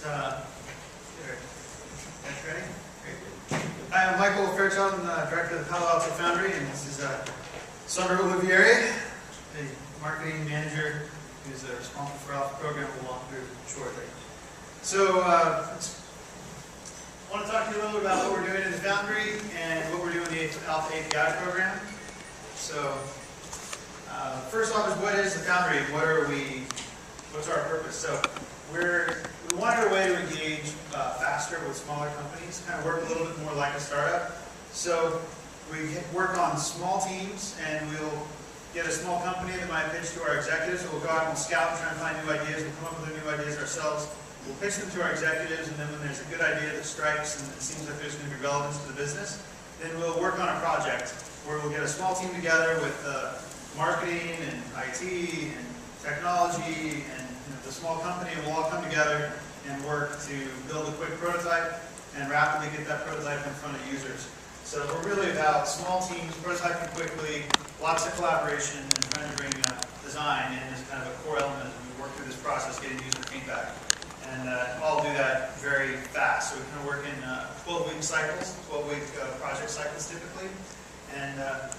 Ready? Great. Hi, I'm Michael Fairchild, Director of the Palo Alto Foundry, and this is Sandro Olivieri, the Marketing Manager who's responsible for Alpha program. We'll walk through shortly. So, I want to talk to you a little bit about what we're doing in the Foundry and what we're doing in the Alpha API program. So, first off is what is the Foundry? What's our purpose? So, we wanted a way to engage faster with smaller companies, kind of work a little bit more like a startup. So we work on small teams, and we'll get a small company that might pitch to our executives. We'll go out and scout and try and find new ideas. We'll come up with new ideas ourselves. We'll pitch them to our executives, and then when there's a good idea that strikes and it seems like there's going to be relevance to the business, then we'll work on a project where we'll get a small team together with marketing and IT and technology and the small company, and we'll all come together and work to build a quick prototype and rapidly get that prototype in front of users. So we're really about small teams, prototyping quickly, lots of collaboration, and trying to bring design in as kind of a core element as we work through this process, getting user feedback. And all do that very fast. So we kind of work in 12-week cycles, 12-week project cycles typically. And a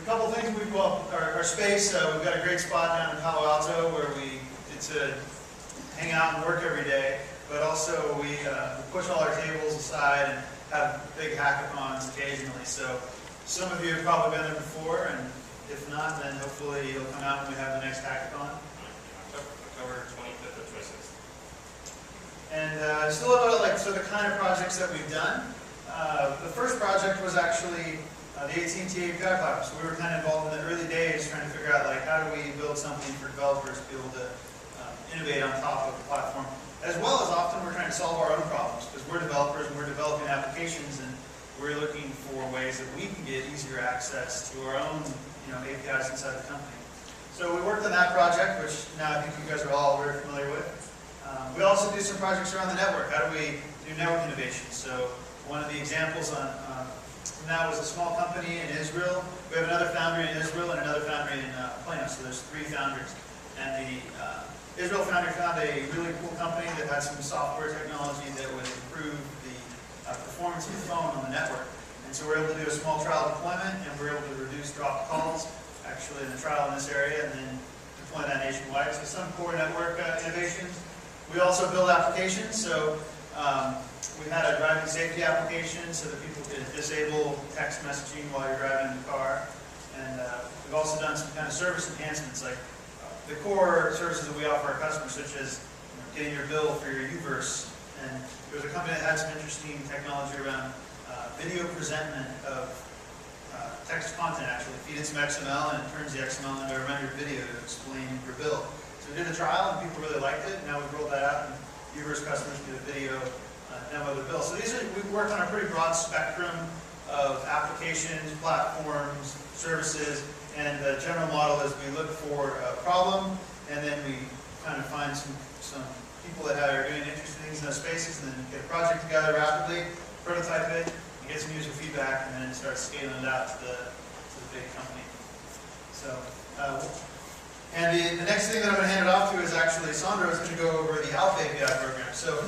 couple of things, our space, we've got a great spot down in Palo Alto where it's to hang out and work every day, but also we push all our tables aside and have big hackathons occasionally. So some of you have probably been there before, and if not, then hopefully you'll come out when we have the next hackathon. October 25th or 26th. And just a little bit the kind of projects that we've done. The first project was actually the AT&T API platform. So we were kind of involved in the early days trying to figure out how do we build something for developers to be able to innovate on top of the platform. As well as often we're trying to solve our own problems because we're developers and we're developing applications and we're looking for ways that we can get easier access to our own APIs inside the company. So we worked on that project, which now I think you guys are all very familiar with. We also do some projects around the network. How do we do network innovation? So one of the examples now was a small company in Israel. We have another foundry in Israel and another foundry in Plano. So there's 3 foundries. And the Israel Foundry found a really cool company that had some software technology that would improve the performance of the phone on the network. And so we're able to do a small trial deployment, and we're able to reduce dropped calls, actually in the trial in this area, and then deploy that nationwide. So some core network innovations. We also build applications. So we had a driving safety application so that people could disable text messaging while you're driving in the car. And we've also done some kind of service enhancements, like the core services that we offer our customers, such as getting your bill for your UVerse. And there was a company that had some interesting technology around video presentment of text content, actually. Feed it some XML, and it turns the XML into a rendered video to explain your bill. So we did a trial, and people really liked it. Now we've rolled that out, and UVerse customers get a video demo of the bill. So we've worked on a pretty broad spectrum of applications, platforms, services. And the general model is we look for a problem, and then we kind of find some people that are doing interesting things in those spaces, and then get a project together rapidly, prototype it, and get some user feedback, and then start scaling it out to the big company. So, and the next thing that I'm going to hand it off to is actually Sandro is going to go over the Alpha API program. So,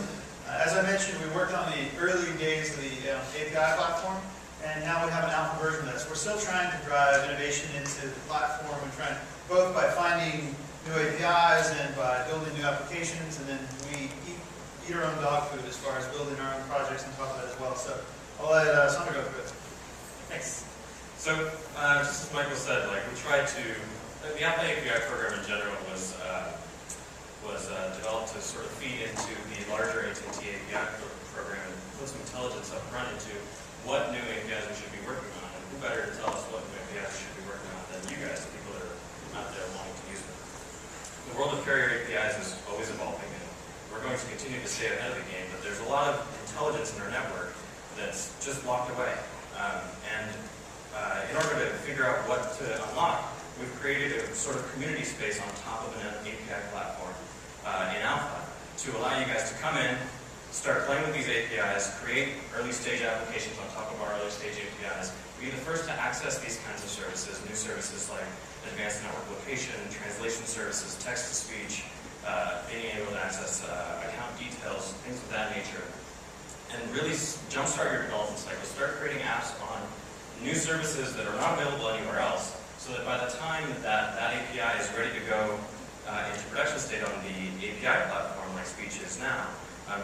as I mentioned, we worked on the early days of the API platform. And now we have an alpha version of this. We're still trying to drive innovation into the platform and trying both by finding new APIs and by building new applications, and then we eat our own dog food as far as building our own projects on top of that as well. So I'll let Sandro go through it. Thanks. So just as Michael said, we tried to, the Alpha API program in general was developed to sort of feed into the larger AT&T API program and put some intelligence up front into what new APIs we should be working on, and who better to tell us what new APIs we should be working on than you guys, the people that are out there wanting to use them. The world of carrier APIs is always evolving, and we're going to continue to stay ahead of the game, but there's a lot of intelligence in our network that's just locked away. In order to figure out what to unlock, we've created a sort of community space on top of an API platform in Alpha to allow you guys to come in, start playing with these APIs, create early-stage applications on top of our early-stage APIs, be the first to access these kinds of services, new services like advanced network location, translation services, text-to-speech, being able to access account details, things of that nature, and really jumpstart your development cycle. Start creating apps on new services that are not available anywhere else, so that by the time that API is ready to go into production state on the API platform like Speech is now,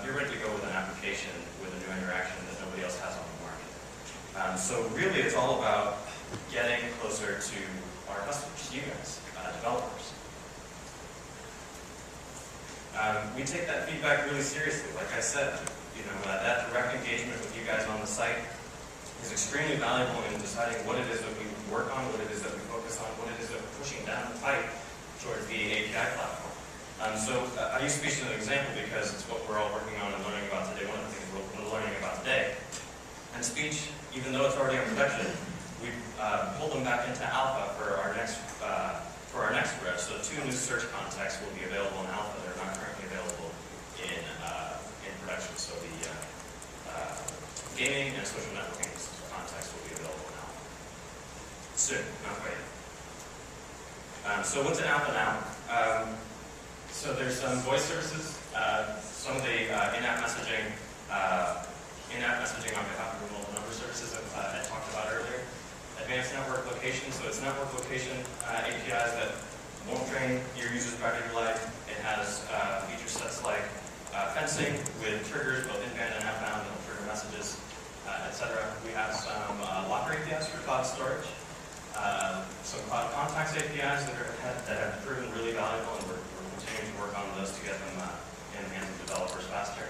you're ready to go with an application with a new interaction that nobody else has on the market. So really it's all about getting closer to our customers, you guys, developers. We take that feedback really seriously. Like I said, that direct engagement with you guys on the site is extremely valuable in deciding what it is that we work on, what it is that we focus on, what it is that we're pushing down the pipe towards the API platform. So I use Speech as an example because it's what we're all working on and learning about today, one of the things we're learning about today. And Speech, even though it's already in production, we've pulled them back into alpha for our next rep. So 2 new search contexts will be available in alpha. They're not currently available in production. So the gaming and social networking context will be available in alpha soon, not quite yet. So what's in alpha now? So there's some voice services, some of the in-app messaging on behalf of remote number services that I talked about earlier. Advanced network location, so it's network location APIs that won't drain your users' battery life. It has feature sets like fencing with triggers, both inbound and outbound, that will trigger messages, etc. We have some locker APIs for cloud storage, some cloud contacts APIs that have proven really valuable, and we're continuing to work on those to get them in the hands of developers faster.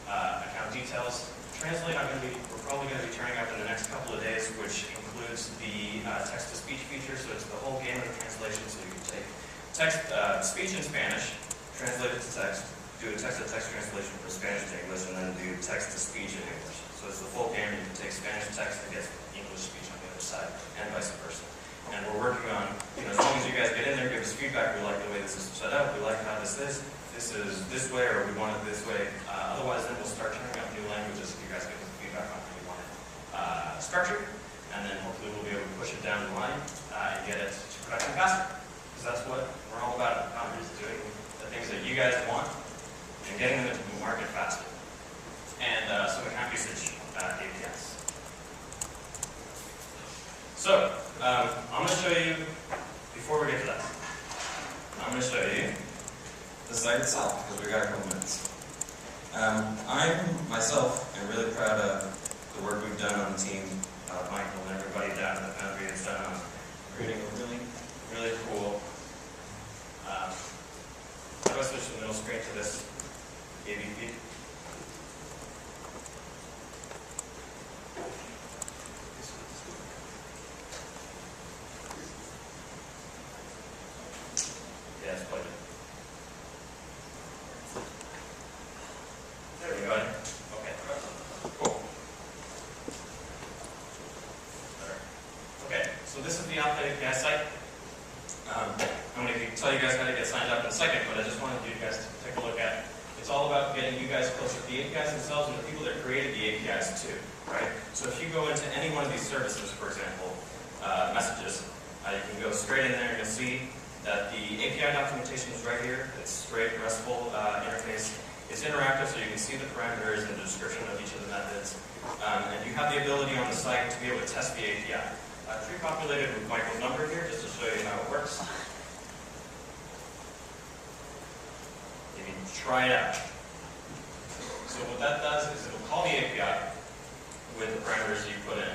Account details. Translate, we're probably going to be turning up in the next couple of days, which includes the text-to-speech feature. So it's the whole game of translation. So you can take speech in Spanish, translate it to text, do a text-to-text translation from Spanish to English, and then do text-to-speech in English. So it's the full game. You can take Spanish text and get English speech on the other side, and vice versa. And we're working on, as long as you guys get in there, give us feedback. We like the way this is set up. We like how this is. This is this way, or we want it this way. Otherwise, then we'll start turning up new languages if you guys give us feedback on how you want it structured. And then hopefully we'll be able to push it down the line and get it to production faster. Because that's what we're all about at Foundry, is doing the things that you guys want and getting them into the market faster. And some account usage APIs. So, I'm going to show you, before we get to that, I'm going to show you the site itself, because we got a couple minutes. I myself am really proud of the work we've done on the team, Michael and everybody down at the Foundry has done on creating a really, really cool. How do I switch the middle screen to this AVP? Yeah, it's plugged in. There we go. Okay. Cool. Okay, so this is the Alpha API site. I'm going to tell you guys how to get signed up in a second, but I just wanted you guys to take a look at it. It's all about getting you guys closer to the APIs themselves and the people that created the APIs too, right? So if you go into any one of these services, for example, messages, you can go straight in there and you'll see that the API documentation is right here. It's straight RESTful interface. It's interactive, so you can see the parameters and the description of each of the methods. And you have the ability on the site to be able to test the API. Pre-populated with Michael's number here, just to show you how it works. You can try it out. So what that does is it'll call the API with the parameters you put in.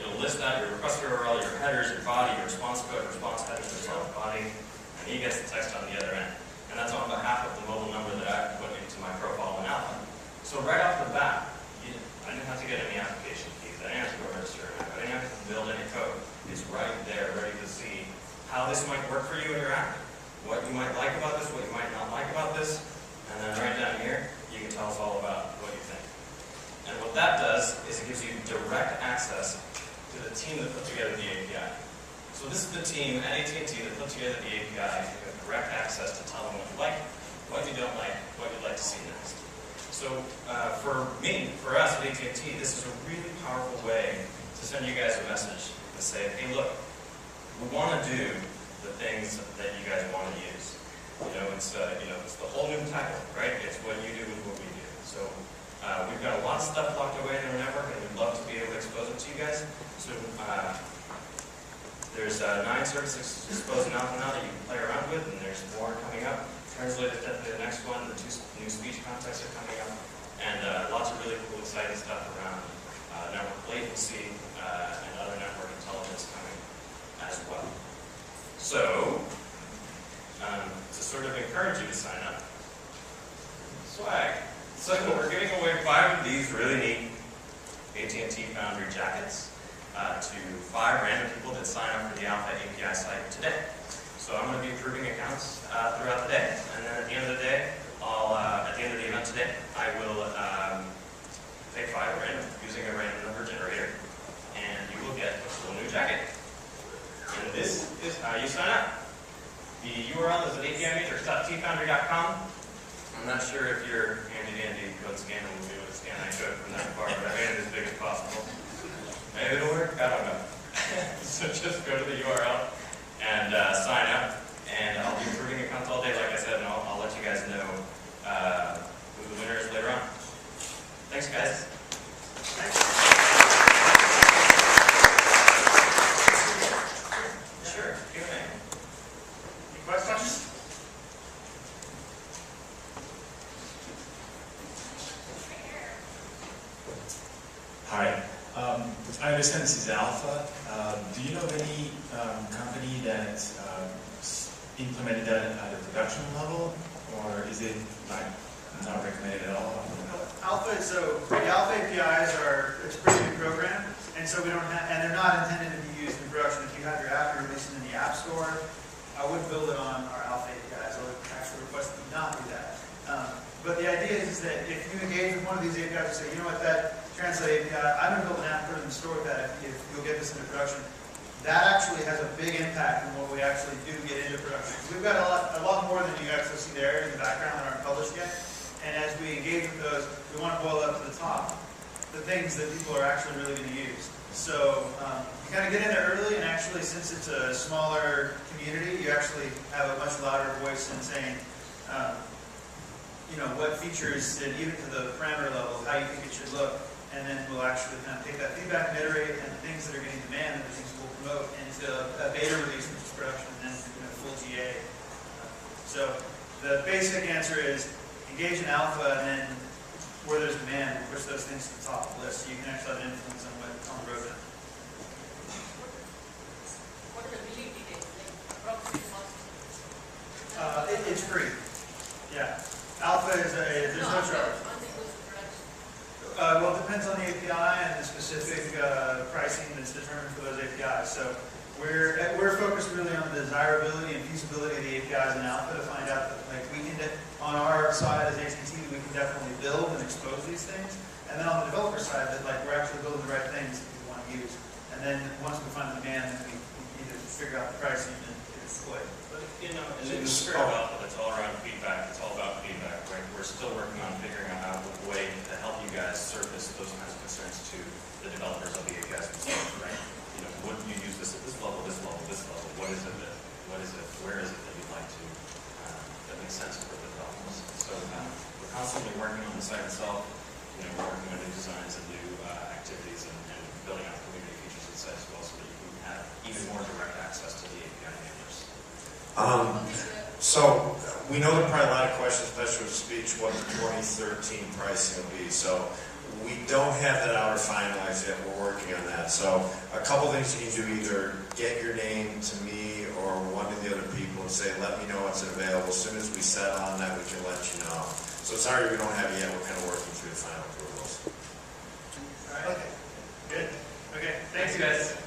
It'll list out your request URL, your headers, your body, your response code, response headers, response body, and he gets the text on the other end. And that's on behalf of the mobile number that I've put into my profile in Alpha. So right off the bat, I didn't have to get any application keys. I didn't have to go register. I didn't have to build any code. It's right there, ready to see how this might work for you in your app, what you might like about this, what you might not like about this, and then right down here, you can tell us all about what you think. And what that does is it gives you direct access to the team that put together the API. So this is the team at AT&T that put together the API. You have direct access to tell them what you like, what you don't like, what you'd like to see next. So for me, for us at AT&T, this is a really powerful way to send you guys a message to say, hey, look, we want to do the things that you guys want to use. It's the whole new title, right? It's what you do with what we do. So 9 services exposed now that you can play around with, and there's more coming up. Translated definitely the next one. The 2 new speech contexts are coming up, and lots of really cool, exciting stuff around network latency and other network intelligence coming as well. So, to sort of encourage you to sign up, swag. So we're giving away 5 of these really neat AT&T Foundry jackets to 5 random people that sign up for the Alpha API site today. So I'm going to be approving accounts throughout the day, and then at the end of the day, at the end of the event today, I will take 5 random using a random number generator, and you will get a cool new jacket. And this is how you sign up. The URL is at apimajors.tfoundry.com. I'm not sure if your handy-dandy code scanner will be able to scan that code from that far, but I made it as big as possible. Maybe it'll work, I don't know. So just go to the URL and sign up, and I'll be approving accounts all day, like I said, and I'll let you guys know who the winner is later on. Thanks, guys. Thanks. Sure, Q&A. Any questions? Hi. I understand this is Alpha. Do you know of any company that implemented that at a production level, or is it like not recommended at all? Alpha, so the Alpha APIs it's a pretty good program, and so we don't have, and they're not intended to be used in production. If you have your app, you're releasing in the App Store, I wouldn't build it on our Alpha APIs. I would actually request that you not do that. But the idea is that if you engage with one of these APIs and say, you know what, that Translate API, I'm going to build an app, put it in the store with that if you'll get this into production. That actually has a big impact on what we actually do get into production. We've got a lot more than you actually see there in the background that aren't published yet. And as we engage with those, we want to boil up to the top the things that people are actually really going to use. So you kind of get in there early, and actually, since it's a smaller community, you actually have a much louder voice in saying, you know, what features, and even to the parameter level, how you think it should look. And then we'll actually kind of take that feedback and iterate, and the things that are getting demand and the things we'll promote into a beta release, which is production, and then full GA. So the basic answer is engage in alpha, and then where there's demand, we'll push those things to the top of the list so you can actually have an influence on the roadmap. What are the release details? Like approximate cost? It's free. Yeah. Alpha is there's no charge. Well, it depends on the API and the specific pricing that's determined for those APIs. So we're focused really on the desirability and feasibility of the APIs in Alpha to find out that, like, we can, on our side as AT&T, we can definitely build and expose these things. And then on the developer side, that, like, we're actually building the right things that people want to use. And then once we find the demand, then we need to figure out the pricing and get it deployed. But, you know, and in the spirit of Alpha, it's all around feedback. It's all about feedback, right? We're still working on figuring out a way to help you guys surface those kinds of concerns to the developers of the APIs themselves, right? You know, would you use this at this level, this level, this level? What is it? Where is it that you'd like to, that makes sense for the developers? So we're constantly working on the site itself. You know, we're working on new designs and new activities and building out community features and sites as well, so that you can have even more direct access to the API handlers. So we know there are probably a lot of questions, especially with speech, what the 2013 pricing will be. So we don't have that out or finalized yet. We're working on that. So a couple things you can do: either get your name to me or one of the other people and say, let me know what's available. As soon as we settle on that, we can let you know. So sorry we don't have it yet. We're kind of working through the final approvals. All right. Okay. Good. Okay. Thanks, guys.